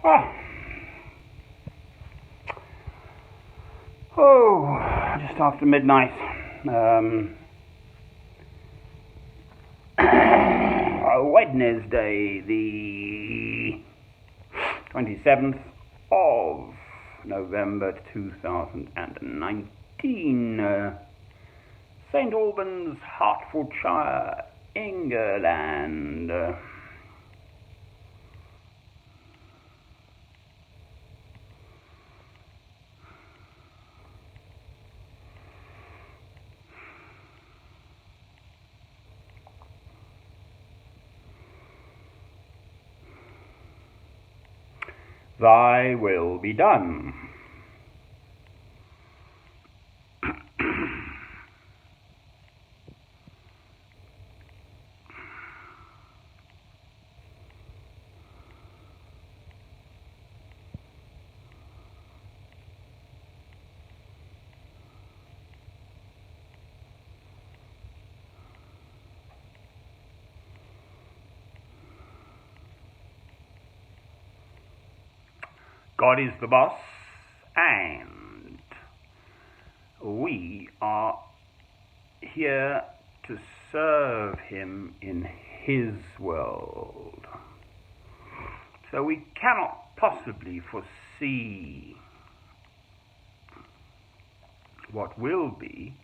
Ah. Oh, just after midnight. Wednesday, the 27th of November 2019. St Albans, Hertfordshire, England. Thy will be done. God is the boss, and we are here to serve him in his world. So we cannot possibly foresee what will be,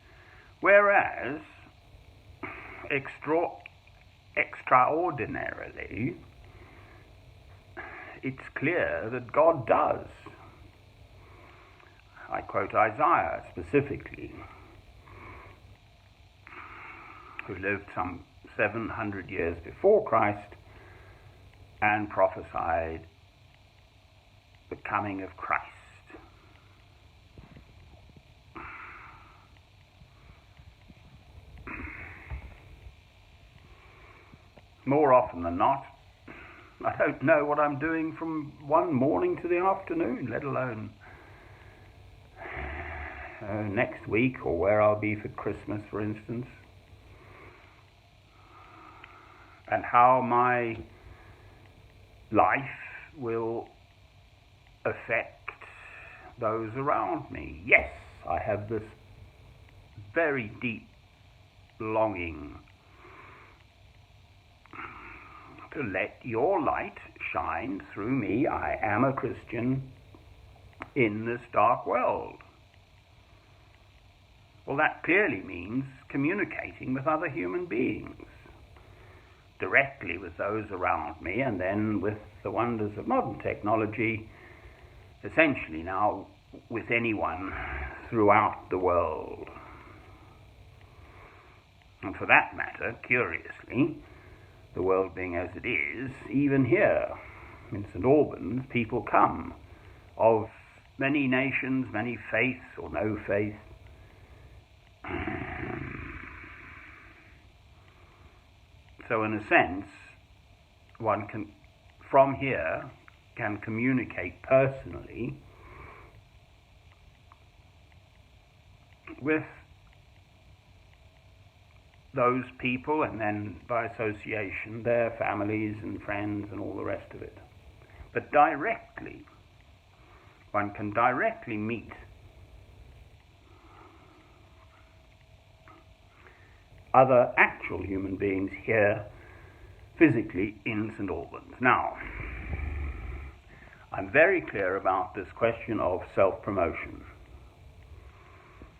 whereas extraordinarily, it's clear that God does. I quote Isaiah specifically, who lived some 700 years before Christ and prophesied the coming of Christ. More often than not, I don't know what I'm doing from one morning to the afternoon, let alone next week, or where I'll be for Christmas, for instance, and how my life will affect those around me. Yes, I have this very deep longing to let your light shine through me. I am a Christian in this dark world. Well, that clearly means communicating with other human beings, directly with those around me, and then with the wonders of modern technology, essentially now with anyone throughout the world. And for that matter, curiously, the world being as it is, even here in St Albans, people come of many nations, many faiths or no faith. So in a sense, one can, from here, can communicate personally with those people, and then by association their families and friends and all the rest of it. But directly, one can directly meet other actual human beings here physically in St Albans. Now, I'm very clear about this question of self-promotion.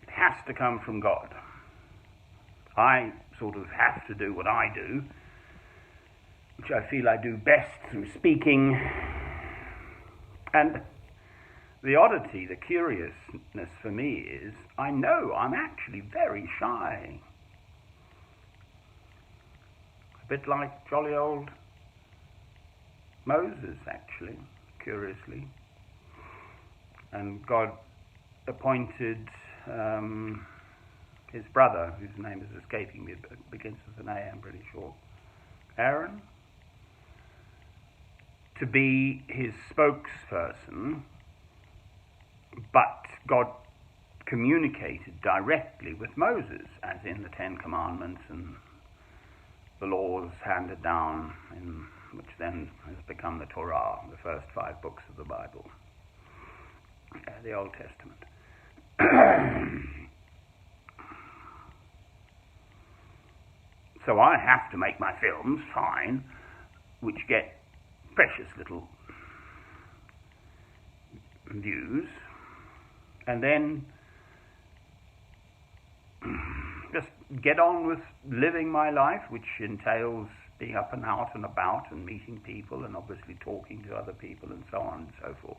It has to come from God. I sort of have to do what I do, which I feel I do best through speaking. And the oddity, the curiousness for me is, I know I'm actually very shy. A bit like jolly old Moses, actually, curiously. And God appointed his brother, whose name is escaping me, begins with an A, I'm pretty sure, Aaron, to be his spokesperson, but God communicated directly with Moses, as in the Ten Commandments and the laws handed down, in which then has become the Torah, the first 5 books of the Bible, the Old Testament. So I have to make my films, fine, which get precious little views, and then just get on with living my life, which entails being up and out and about and meeting people and obviously talking to other people and so on and so forth.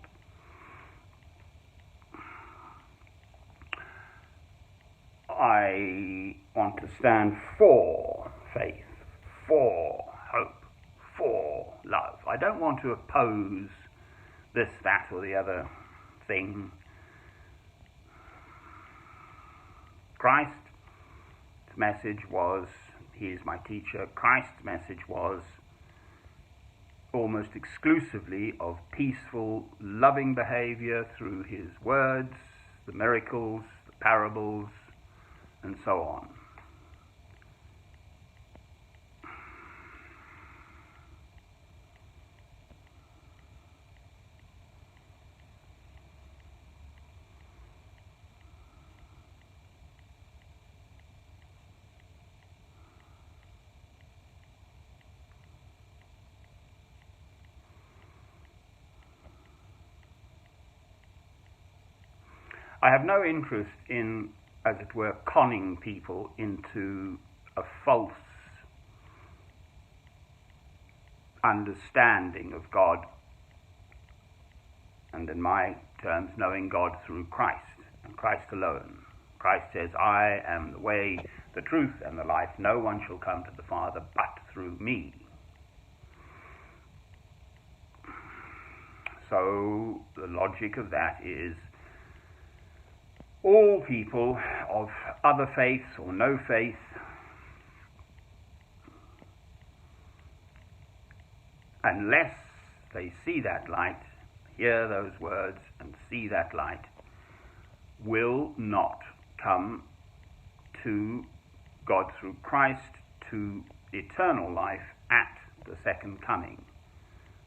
I want to stand for faith, for hope, for love. I don't want to oppose this, that, or the other thing. Christ's message was, he is my teacher, Christ's message was almost exclusively of peaceful, loving behavior through his words, the miracles, the parables, and so on. I have no interest in, as it were, conning people into a false understanding of God, and in my terms, knowing God through Christ, and Christ alone. Christ says, I am the way, the truth, and the life. No one shall come to the Father but through me. So the logic of that is, all people of other faiths or no faith unless they see that light, hear those words and see that light, will not come to God through Christ to eternal life at the second coming.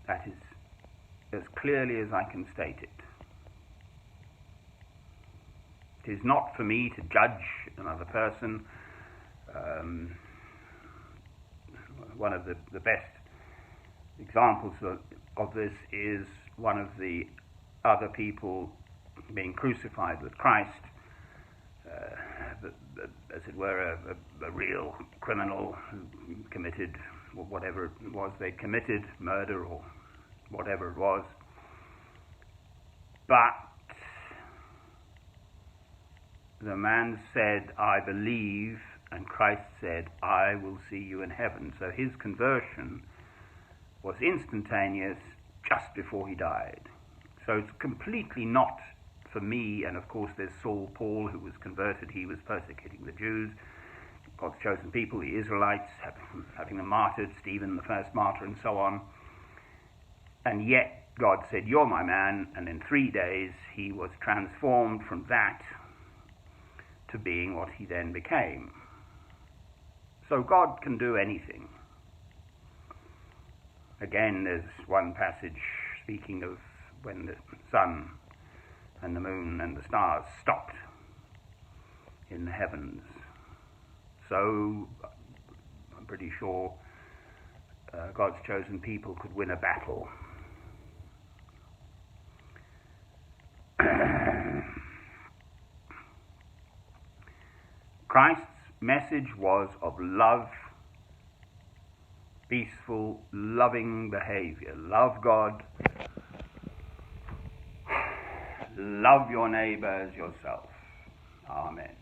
That is as clearly as I can state it. It is not for me to judge another person. One of the best examples of this is one of the other people being crucified with Christ, as it were, a real criminal who committed whatever it was they committed, murder or whatever it was. But the man said, I believe, and Christ said, I will see you in heaven. So his conversion was instantaneous just before he died. So it's completely not for me, and of course there's Saul Paul who was converted, he was persecuting the Jews, God's chosen people, the Israelites, having them martyred, Stephen the first martyr and so on. And yet God said, you're my man, and in 3 days he was transformed from that to being what he then became. So God can do anything. Again, there's one passage speaking of when the sun and the moon and the stars stopped in the heavens. So I'm pretty sure God's chosen people could win a battle. Christ's message was of love, peaceful, loving behavior. Love God, love your neighbour as yourself. Amen.